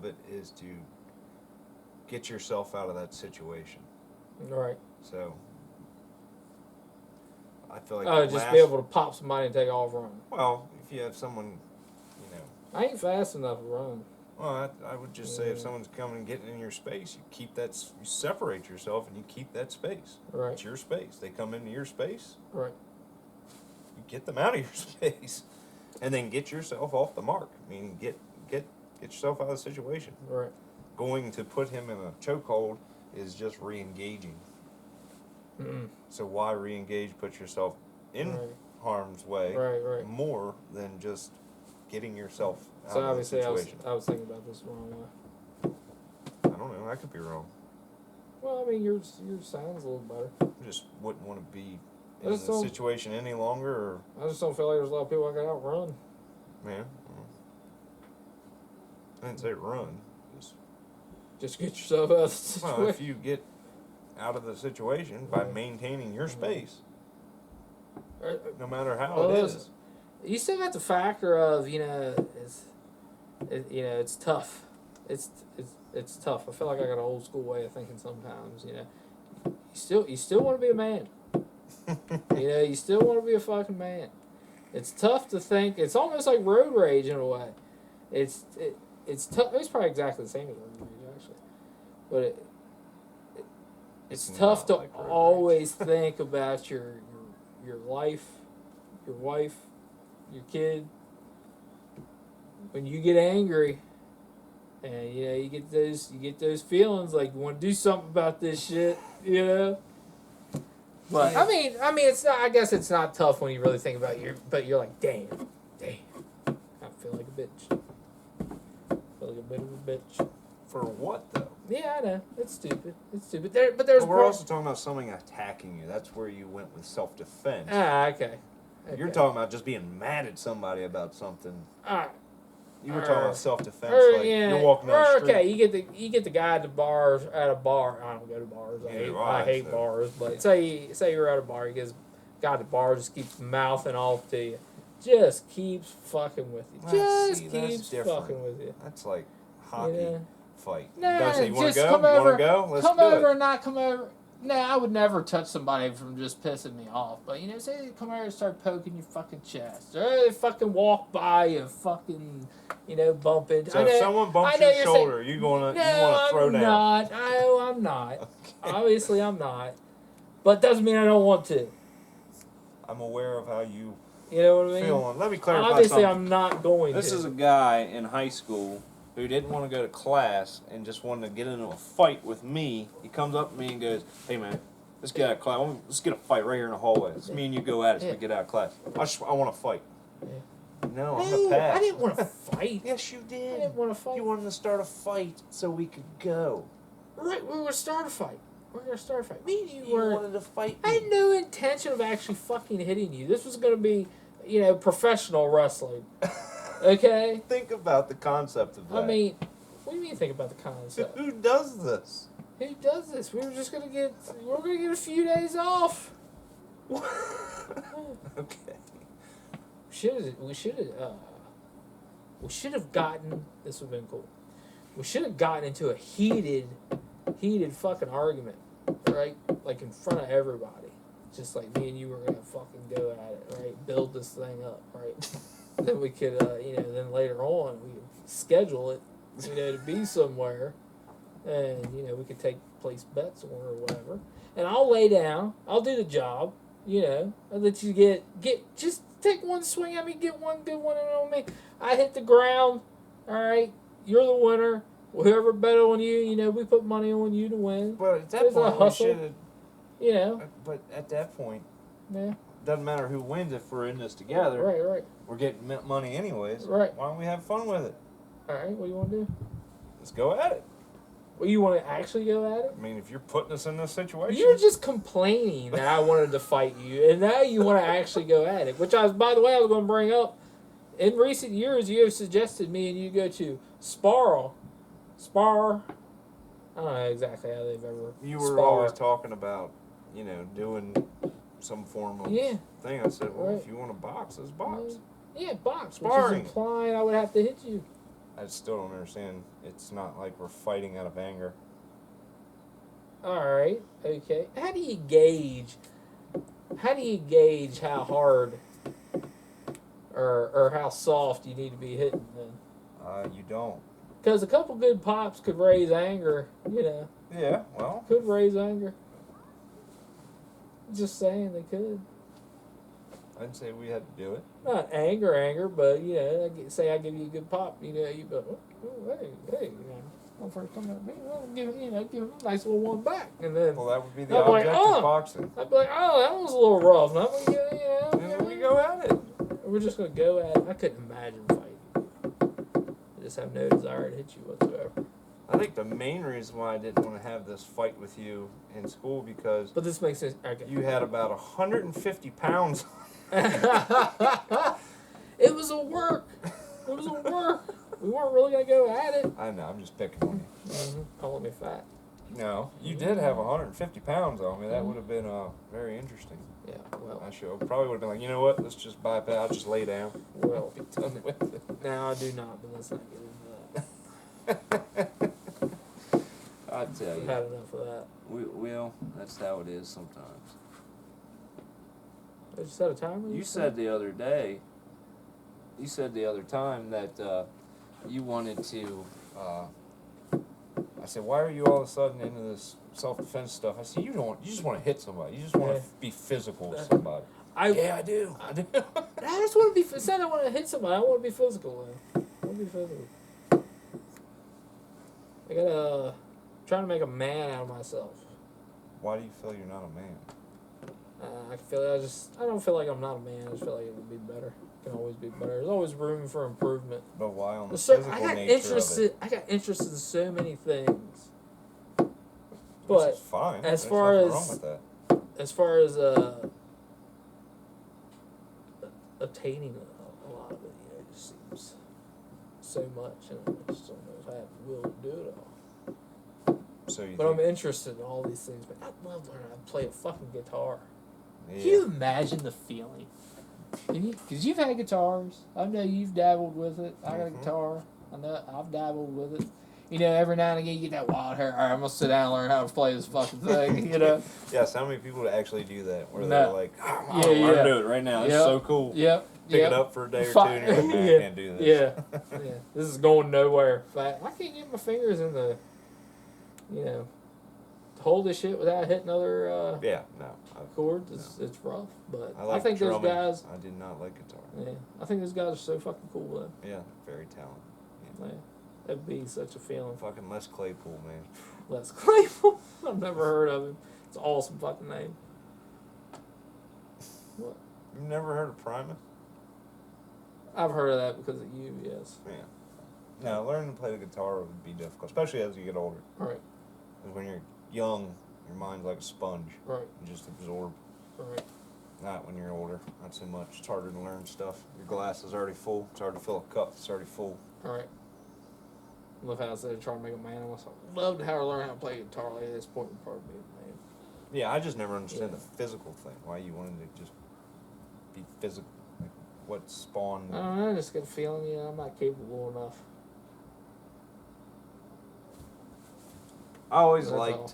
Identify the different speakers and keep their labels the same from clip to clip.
Speaker 1: of it is to get yourself out of that situation.
Speaker 2: Right.
Speaker 1: So I feel like
Speaker 2: just be able to pop somebody and take off running.
Speaker 1: Well, if you have someone,
Speaker 2: I ain't fast enough to run.
Speaker 1: Well, I would just say if someone's coming and getting in your space, you keep that, you separate yourself and you keep that space.
Speaker 2: Right.
Speaker 1: It's your space. They come into your space.
Speaker 2: Right.
Speaker 1: You get them out of your space, and then get yourself off the mark. I mean, get yourself out of the situation.
Speaker 2: Right.
Speaker 1: Going to put him in a chokehold is just re-engaging. So why re-engage? Put yourself in harm's way more than just getting yourself out of the situation.
Speaker 2: I was thinking about this the wrong way.
Speaker 1: I don't know. I could be wrong.
Speaker 2: Well, I mean, yours sounds a little better.
Speaker 1: I just wouldn't want to be in the situation any longer. Or
Speaker 2: I just don't feel like there's a lot of people I can outrun.
Speaker 1: Man, I didn't say run.
Speaker 2: Just get yourself out of the situation.
Speaker 1: Well, if you get out of the situation by maintaining your space, no matter how it is.
Speaker 2: You still got the factor of it's tough. It's tough. I feel like I got an old school way of thinking sometimes. You still want to be a man. You still want to be a fucking man. It's tough to think. It's almost like road rage in a way. It's tough. It's probably exactly the same as road rage actually, but it's tough to like always think about your life, your wife, your kid. When you get angry, and you get those feelings like you want to do something about this shit, But I mean, it's not. I guess it's not tough when you really think about but you're like, damn, I feel like a bitch. I feel like a bit of a bitch.
Speaker 1: For what though?
Speaker 2: Yeah, I know. It's stupid. But
Speaker 1: we're also talking about something attacking you. That's where you went with self-defense.
Speaker 2: Okay.
Speaker 1: You're talking about just being mad at somebody about something. You were talking about self-defense, you're walking down the street.
Speaker 2: Okay, you get the guy at a bar. I don't go to bars. I hate bars. But say you're at a bar. You get this guy at the bar just keeps mouthing off to you. Just keeps fucking with you. Keeps fucking with you.
Speaker 1: That's like hockey fight.
Speaker 2: Nah,
Speaker 1: say, you want to
Speaker 2: just
Speaker 1: go?
Speaker 2: Come
Speaker 1: you
Speaker 2: over,
Speaker 1: want to go? Let's
Speaker 2: come
Speaker 1: do
Speaker 2: over
Speaker 1: it.
Speaker 2: and not come over. Nah, I would never touch somebody from just pissing me off. But say they come over and start poking your fucking chest, or they fucking walk by you, fucking bump into.
Speaker 1: So if someone bumps your shoulder, you want to throw down?
Speaker 2: I'm not. Okay. Obviously, I'm not. But doesn't mean I don't want to.
Speaker 1: I'm aware of how you.
Speaker 2: You know what I mean?
Speaker 1: Feeling. Let me clarify
Speaker 2: Obviously,
Speaker 1: something.
Speaker 2: I'm not going
Speaker 1: This
Speaker 2: to.
Speaker 1: is a guy in high school who didn't want to go to class and just wanted to get into a fight with me. He comes up to me and goes, "Hey man, let's get out of class. Let's get a fight right here in the hallway. It's me and you go at it so we get out of class. I want to fight." Yeah. No, I'm gonna pass.
Speaker 2: I didn't want to fight.
Speaker 1: Yes, you did.
Speaker 2: I didn't want to fight.
Speaker 1: You wanted to start a fight so we could go.
Speaker 2: Right, we were gonna start a fight. Me and
Speaker 1: you wanted to fight me.
Speaker 2: I had no intention of actually fucking hitting you. This was gonna be, professional wrestling. Okay?
Speaker 1: Think about the concept of that.
Speaker 2: I mean, what do you mean think about the concept?
Speaker 1: Who does this?
Speaker 2: Who does this? We were gonna get a few days off.
Speaker 1: Okay.
Speaker 2: We should have gotten. This would have been cool. We should have gotten into a heated fucking argument, right? Like in front of everybody. Just like me and you were gonna fucking go at it, right? Build this thing up, right? Then we could, then later on we could schedule it, to be somewhere, and we could take place bets or whatever. And I'll lay down. I'll do the job. I'll let you get just take one swing at me, get one good one in on me. I hit the ground. All right, you're the winner. Whoever bet on you, we put money on you to win.
Speaker 1: But at that point, we should have. But at that point, doesn't matter who wins if we're in this together.
Speaker 2: Right.
Speaker 1: We're getting money anyways.
Speaker 2: Right.
Speaker 1: Why don't we have fun with it?
Speaker 2: All right. What do you want to do?
Speaker 1: Let's go at it.
Speaker 2: Well, you want to actually go at it?
Speaker 1: I mean, if you're putting us in this situation,
Speaker 2: you're just complaining that I wanted to fight you, and now you want to actually go at it. Which by the way, I was going to bring up. In recent years, you have suggested me and you go to spar. I don't know exactly how they've ever.
Speaker 1: You were always talking about, doing some form of thing. I said, well, if you want to box, let's box.
Speaker 2: Yeah, box.
Speaker 1: Sparring.
Speaker 2: Which is implying I would have to hit you.
Speaker 1: I still don't understand. It's not like we're fighting out of anger.
Speaker 2: Alright, okay. How do you gauge how hard or how soft you need to be hitting then?
Speaker 1: You don't.
Speaker 2: Because a couple good pops could raise anger, you know.
Speaker 1: Yeah, well.
Speaker 2: Could raise anger. Just saying they could.
Speaker 1: I didn't say we had to do it.
Speaker 2: Not anger, but, you know, say I give you a good pop, you know, you go, oh, hey, you know. Well, first come at me, well, give him a nice little one back. And then
Speaker 1: Well, that would be the
Speaker 2: I'd be like,
Speaker 1: object
Speaker 2: oh.
Speaker 1: of boxing.
Speaker 2: I'd be like, oh, that was a little rough. Now
Speaker 1: And then we go at it.
Speaker 2: we're just going to go at it. I couldn't imagine fighting. I just have no desire to hit you whatsoever.
Speaker 1: I think the main reason why I didn't want to have this fight with you in school because
Speaker 2: But this makes sense. Okay.
Speaker 1: you had about 150 pounds.
Speaker 2: It was a work. It was a work. We weren't really going to go at it.
Speaker 1: I know, I'm just picking on you.
Speaker 2: Calling me fat.
Speaker 1: No, you did have 150 pounds on me. That would have been very interesting.
Speaker 2: Yeah, well.
Speaker 1: I should probably would have been like, you know what? Let's just bypass. I'll just lay down.
Speaker 2: Well,
Speaker 1: Be done with it.
Speaker 2: now I do not, but let's not get into that.
Speaker 1: I tell
Speaker 2: I've
Speaker 1: you,
Speaker 2: had enough of that.
Speaker 1: well, that's how it is sometimes.
Speaker 2: Did you set a timer?
Speaker 1: You said the other day. You said the other time that you wanted to. I said, why are you all of a sudden into this self-defense stuff? I said, you just want to hit somebody. You just want to be physical with somebody. Yeah, I do. I do.
Speaker 2: I just want to be. Said I want to hit somebody. I want to be physical. Man. I want to be physical. I gotta trying to make a man out of myself.
Speaker 1: Why do you feel you're not a man?
Speaker 2: I don't feel like I'm not a man. I just feel like it would be better. It can always be better. There's always room for improvement.
Speaker 1: But why on the
Speaker 2: So
Speaker 1: physical
Speaker 2: I got
Speaker 1: nature
Speaker 2: interested.
Speaker 1: of it?
Speaker 2: I got interested in so many things.
Speaker 1: Which
Speaker 2: But
Speaker 1: is fine.
Speaker 2: as
Speaker 1: There's
Speaker 2: far
Speaker 1: nothing
Speaker 2: as-
Speaker 1: wrong with that.
Speaker 2: as far as attaining a lot of it, you know, it just seems so much, and I just don't know if I have the will to do it all.
Speaker 1: So you
Speaker 2: But I'm
Speaker 1: think,
Speaker 2: interested in all these things. But I'd love to learn how to play a fucking guitar.
Speaker 1: yeah.
Speaker 2: Can you imagine the feeling? Because you've had guitars. I know you've dabbled with it. I got a guitar. I know I've dabbled with it. You know, every now and again you get that wild hair. All right, I'm going to sit down and learn how to play this fucking thing, you know?
Speaker 1: Yes, how many people actually do that? Where
Speaker 2: No.
Speaker 1: they're like, oh, I
Speaker 2: Yeah,
Speaker 1: don't want
Speaker 2: yeah.
Speaker 1: to do it right now. It's
Speaker 2: Yep.
Speaker 1: so cool.
Speaker 2: Yep.
Speaker 1: Pick
Speaker 2: yep.
Speaker 1: it up for a day or two and you're like, man, I can't do this.
Speaker 2: Yeah. Yeah. This is going nowhere. But I can't get my fingers in the, you know, to hold this shit without hitting other
Speaker 1: Yeah, no.
Speaker 2: chords. It's rough. But
Speaker 1: I like
Speaker 2: think
Speaker 1: drumming.
Speaker 2: those guys,
Speaker 1: I did not like guitar.
Speaker 2: yeah, I think those guys are so fucking cool, though.
Speaker 1: Yeah, very talented. Yeah.
Speaker 2: Yeah. That'd be such a feeling.
Speaker 1: Fucking Les Claypool, man.
Speaker 2: Les Claypool. I've never heard of him. It's an awesome fucking name. What?
Speaker 1: You've never heard of Primus?
Speaker 2: I've heard of that because of you, yes.
Speaker 1: Yeah. No, learning to play the guitar would be difficult, especially as you get older.
Speaker 2: Right,
Speaker 1: Because when you're young, your mind's like a sponge.
Speaker 2: right,
Speaker 1: You just absorb.
Speaker 2: right.
Speaker 1: Not when you're older. Not so much. It's harder to learn stuff. Your glass is already full. It's hard to fill a cup. It's already full.
Speaker 2: All right. Love how I said trying to make a man of myself. Love to learn how to play guitar. Like at this point, would probably be a man.
Speaker 1: Yeah, I just never understand
Speaker 2: Yeah.
Speaker 1: the physical thing. Why you wanted to just be physical. Like, what spawned.
Speaker 2: I don't know. I just get a feeling, you know, I'm not capable enough.
Speaker 1: I always
Speaker 2: That's
Speaker 1: liked
Speaker 2: all.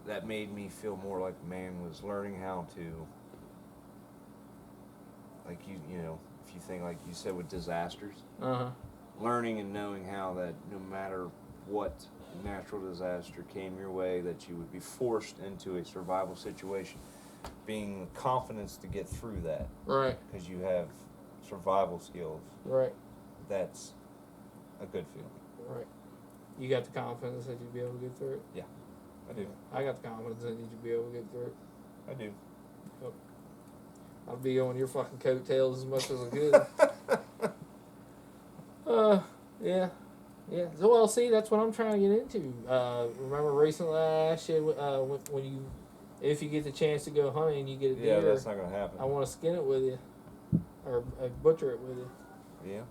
Speaker 1: that made me feel more like a man was learning how to, like you know, if you think like you said with disasters, learning and knowing how that no matter what natural disaster came your way, that you would be forced into a survival situation, being the confidence to get through that
Speaker 2: Right,
Speaker 1: because you have survival skills.
Speaker 2: right,
Speaker 1: That's a good feeling.
Speaker 2: right. You got the confidence that you'd be able to get through it?
Speaker 1: I do.
Speaker 2: I got the confidence that you'd be able to get through it.
Speaker 1: I do.
Speaker 2: I'll be on your fucking coattails as much as I could. Yeah. Yeah. So, well, see, that's what I'm trying to get into. Remember recently I asked you when you, if you get the chance to go hunting, you get a deer.
Speaker 1: Yeah, that's not gonna happen.
Speaker 2: I want to skin it with you, or butcher it with you.
Speaker 1: Yeah.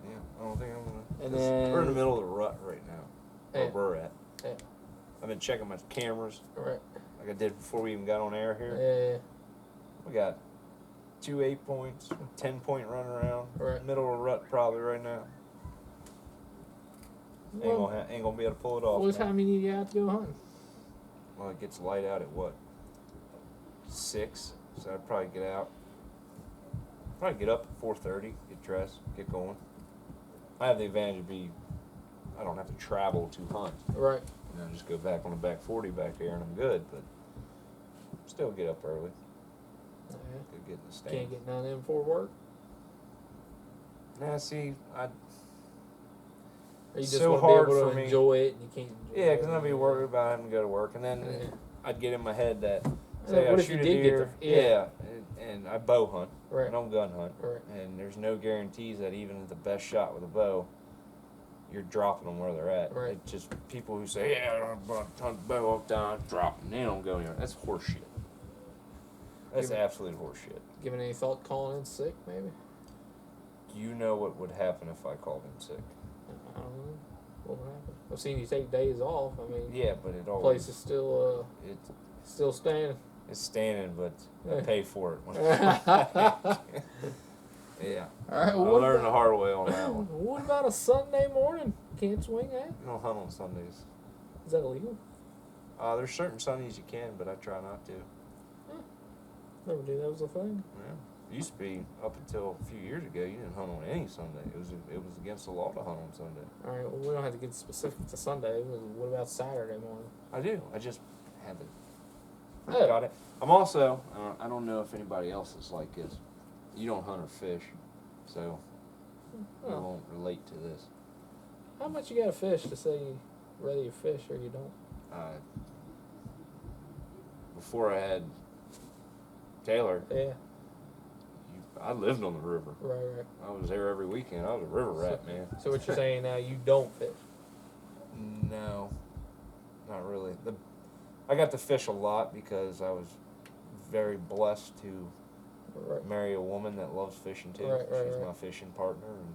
Speaker 1: Yeah. I don't think I'm gonna.
Speaker 2: And
Speaker 1: 'cause
Speaker 2: then-
Speaker 1: we're in the middle of the rut right now. Where
Speaker 2: Yeah.
Speaker 1: we're at.
Speaker 2: Yeah.
Speaker 1: I've been checking my cameras
Speaker 2: Right.
Speaker 1: like I did before we even got on air here.
Speaker 2: Yeah.
Speaker 1: We got 2 8-points, 10-point run around.
Speaker 2: Right.
Speaker 1: Middle of the rut probably right now. Ain't gonna be able to pull it off.
Speaker 2: What
Speaker 1: man.
Speaker 2: time you need to get out to go hunting?
Speaker 1: Well, it gets light out at what? 6. So I'd probably get out. Probably get up at 4:30, get dressed, get going. I have the advantage of I don't have to travel to hunt.
Speaker 2: Right.
Speaker 1: You know, just go back on the back 40 back there and I'm good. But still get up early.
Speaker 2: Yeah.
Speaker 1: Go get in the stand.
Speaker 2: Can't get none in before work.
Speaker 1: Nah, see,
Speaker 2: Or you just
Speaker 1: So
Speaker 2: want
Speaker 1: hard
Speaker 2: to be able
Speaker 1: for
Speaker 2: to
Speaker 1: me.
Speaker 2: enjoy it, and you can't. Enjoy
Speaker 1: yeah,
Speaker 2: it.
Speaker 1: because I'd be worried about having to go to work, and then
Speaker 2: Yeah.
Speaker 1: I'd get in my head that
Speaker 2: Yeah,
Speaker 1: say
Speaker 2: what
Speaker 1: I
Speaker 2: if you
Speaker 1: shoot a
Speaker 2: did get
Speaker 1: deer,
Speaker 2: the- yeah.
Speaker 1: and I bow hunt,
Speaker 2: Right.
Speaker 1: I don't gun hunt,
Speaker 2: Right.
Speaker 1: and there's no guarantees that even at the best shot with a bow, you're dropping them where they're at.
Speaker 2: Right.
Speaker 1: It's just people who say, yeah, I hunt bow all the time, drop them, they don't go anywhere. That's horseshit. That's absolute horseshit.
Speaker 2: Giving any thought calling in sick, maybe?
Speaker 1: You know what would happen if I called in sick.
Speaker 2: I don't know. What would happen? I've seen you take days off. I mean,
Speaker 1: Yeah, but it
Speaker 2: the
Speaker 1: always...
Speaker 2: place is still
Speaker 1: It's
Speaker 2: still standing.
Speaker 1: It's standing, but I pay for it. When yeah.
Speaker 2: All right.
Speaker 1: I
Speaker 2: Well,
Speaker 1: learned the hard way on that one.
Speaker 2: what about a Sunday morning? Can't swing, eh?
Speaker 1: You don't hunt on Sundays.
Speaker 2: Is that illegal?
Speaker 1: There's certain Sundays you can, but I try not to.
Speaker 2: Never knew that was a thing.
Speaker 1: Yeah. Used to be up until a few years ago. You didn't hunt on any Sunday. It was against the law to hunt on Sunday.
Speaker 2: All right. Well, we don't have to get specific to Sunday. What about Saturday morning?
Speaker 1: I do. I just haven't.
Speaker 2: Oh.
Speaker 1: Got it. I'm also. I don't know if anybody else is like this. You don't hunt or fish, so you
Speaker 2: Oh.
Speaker 1: won't relate to this.
Speaker 2: How much you got to fish to say whether you fish or you don't?
Speaker 1: Before I had Taylor,
Speaker 2: Yeah.
Speaker 1: I lived on the river.
Speaker 2: Right.
Speaker 1: I was there every weekend. I was a river rat, man.
Speaker 2: So what you're saying now? You don't fish?
Speaker 1: No, not really. I got to fish a lot because I was very blessed to
Speaker 2: Right.
Speaker 1: marry a woman that loves fishing too.
Speaker 2: Right,
Speaker 1: She's
Speaker 2: right.
Speaker 1: my fishing partner, and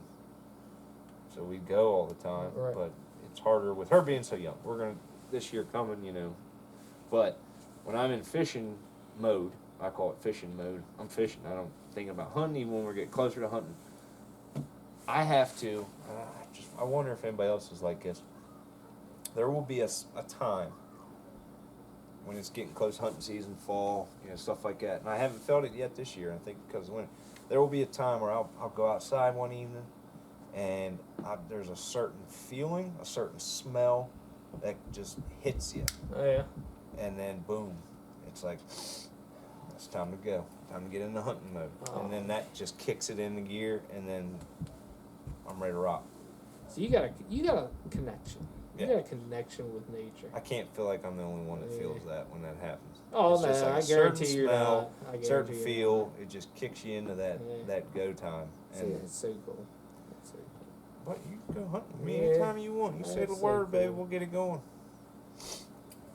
Speaker 1: so we go all the time.
Speaker 2: Right.
Speaker 1: But it's harder with her being so young. We're gonna this year coming, you know. But when I'm in fishing mode, I call it fishing mode. I'm fishing. I don't think about hunting even when we get closer to hunting. I have to. I wonder if anybody else is like this. There will be a time when it's getting close to hunting season, fall, you know, stuff like that. And I haven't felt it yet this year. I think because of winter. There will be a time where I'll go outside one evening, and there's a certain feeling, a certain smell that just hits you,
Speaker 2: Oh yeah.
Speaker 1: and then boom, it's like it's time to go, time to get into hunting mode,
Speaker 2: Oh.
Speaker 1: and then that just kicks it into gear, and then I'm ready to rock.
Speaker 2: So you got a connection. You
Speaker 1: Yeah.
Speaker 2: got a connection with nature.
Speaker 1: I can't feel like I'm the only one that
Speaker 2: Yeah.
Speaker 1: feels that when that happens.
Speaker 2: Oh
Speaker 1: It's just
Speaker 2: man,
Speaker 1: like
Speaker 2: I
Speaker 1: a certain
Speaker 2: guarantee you're
Speaker 1: smell,
Speaker 2: not. I guarantee
Speaker 1: certain
Speaker 2: you're
Speaker 1: feel,
Speaker 2: not.
Speaker 1: it just kicks you into that
Speaker 2: Yeah.
Speaker 1: that go time.
Speaker 2: See,
Speaker 1: And
Speaker 2: it's so cool. It's so cool.
Speaker 1: but you can go hunting with me
Speaker 2: Yeah.
Speaker 1: anytime you want. You say the
Speaker 2: That's so
Speaker 1: word, baby,
Speaker 2: cool.
Speaker 1: we'll get it going.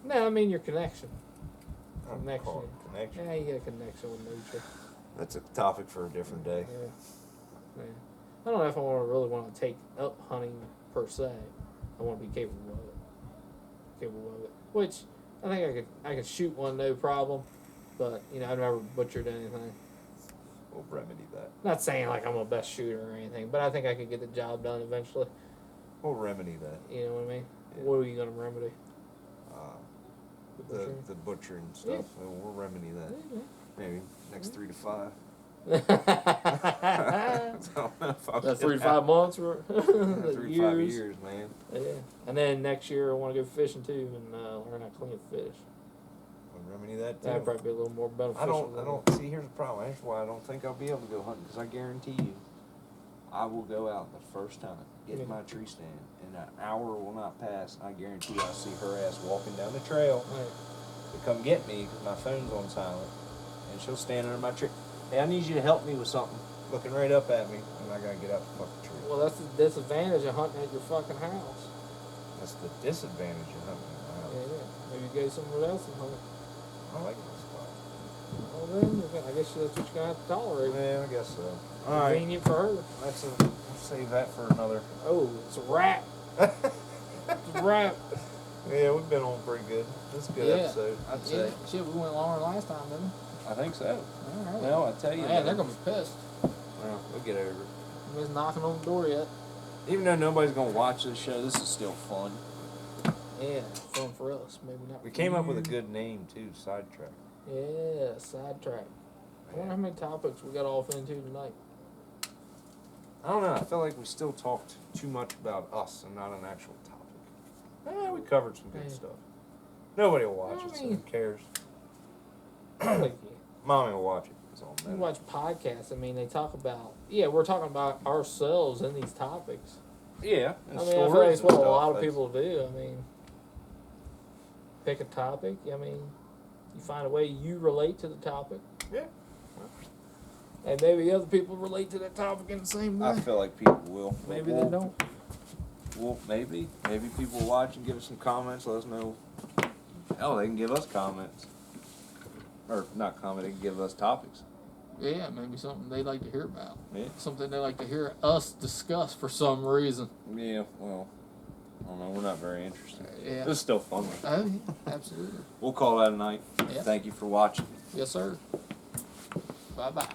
Speaker 2: No, I mean your connection.
Speaker 1: I'm
Speaker 2: Connection.
Speaker 1: calling it connection.
Speaker 2: Yeah, you got a connection with nature.
Speaker 1: That's a topic for a different day.
Speaker 2: Yeah. I don't know if I really want to take up hunting per se. I want to be capable of it. Which I think I could shoot one no problem, but you know I've never butchered anything.
Speaker 1: We'll remedy that.
Speaker 2: Not saying like I'm a best shooter or anything, but I think I could get the job done eventually.
Speaker 1: We'll remedy that.
Speaker 2: You know what I mean?
Speaker 1: Yeah.
Speaker 2: What are you gonna remedy? Butchering?
Speaker 1: The butchering stuff. We'll remedy that.
Speaker 2: Yeah,
Speaker 1: Maybe next 3 to 5.
Speaker 2: yeah.
Speaker 1: I don't know if I'll
Speaker 2: That
Speaker 1: get
Speaker 2: 3 to
Speaker 1: that.
Speaker 2: 5 months or
Speaker 1: 3 to 5 years, man.
Speaker 2: Yeah, and then next year I want to go fishing too and learn how to clean a fish.
Speaker 1: We'll remedy that too.
Speaker 2: That'd probably be a little more beneficial.
Speaker 1: I don't see. Here's the problem. That's why I don't think I'll be able to go hunting, because I guarantee you, I will go out the first time, get in my tree stand, and an hour will not pass. I guarantee I'll see her ass walking down the trail
Speaker 2: Right.
Speaker 1: to come get me because my phone's on silent, and she'll stand under my tree. Hey, I need you to help me with something. Looking right up at me, and I gotta get out the fucking tree.
Speaker 2: Well, that's the disadvantage of hunting at your fucking house.
Speaker 1: That's the disadvantage of hunting in my house.
Speaker 2: Yeah. Maybe go somewhere else and hunt.
Speaker 1: I like this spot.
Speaker 2: Well then, I guess that's what you're gonna have to tolerate.
Speaker 1: Yeah, I guess so. All right,
Speaker 2: Convenient for her.
Speaker 1: let's save that for another.
Speaker 2: Oh, it's a wrap. It's a wrap.
Speaker 1: Yeah, we've been on pretty good. This is a good episode, I'd say.
Speaker 2: Yeah. Shit, we went longer last time, didn't we?
Speaker 1: I think so.
Speaker 2: All right.
Speaker 1: Well, I tell you.
Speaker 2: Man, they're gonna be pissed.
Speaker 1: Well, we'll get over it.
Speaker 2: Nobody's knocking on the door yet.
Speaker 1: Even though nobody's gonna watch this show, this is still fun.
Speaker 2: Yeah, fun for us. Maybe not.
Speaker 1: We
Speaker 2: for
Speaker 1: came up
Speaker 2: you.
Speaker 1: with a good name too, Sidetrack.
Speaker 2: Yeah, sidetrack. I wonder how many topics we got off into tonight.
Speaker 1: I don't know. I feel like we still talked too much about us and not an actual topic. We covered some good
Speaker 2: Yeah.
Speaker 1: stuff. Nobody will watch
Speaker 2: I
Speaker 1: it, so
Speaker 2: mean-
Speaker 1: who cares?
Speaker 2: Like,
Speaker 1: Mommy will watch it. That's all that
Speaker 2: you
Speaker 1: matters.
Speaker 2: watch podcasts. I mean, they talk about. Yeah, we're talking about ourselves in these topics.
Speaker 1: Yeah, and
Speaker 2: I mean, I feel like
Speaker 1: stories
Speaker 2: it's
Speaker 1: and
Speaker 2: what a
Speaker 1: stuff.
Speaker 2: lot of
Speaker 1: That's-
Speaker 2: people do. I mean, pick a topic. I mean, you find a way you relate to the topic.
Speaker 1: Yeah.
Speaker 2: And maybe other people relate to that topic in the same way.
Speaker 1: I feel like people will.
Speaker 2: Maybe
Speaker 1: We'll-
Speaker 2: they don't.
Speaker 1: Well, maybe. Maybe people will watch and give us some comments. Let us know. Hell, they can give us comments. Or not comment, they can give us topics.
Speaker 2: Yeah, maybe something they like to hear about.
Speaker 1: Yeah.
Speaker 2: Something they like to hear us discuss for some reason.
Speaker 1: Yeah, well, I don't know. We're not very interested.
Speaker 2: Yeah.
Speaker 1: It's still fun.
Speaker 2: Oh, yeah, absolutely.
Speaker 1: We'll call that a night.
Speaker 2: Yeah.
Speaker 1: Thank you for watching.
Speaker 2: Yes, sir. Bye-bye.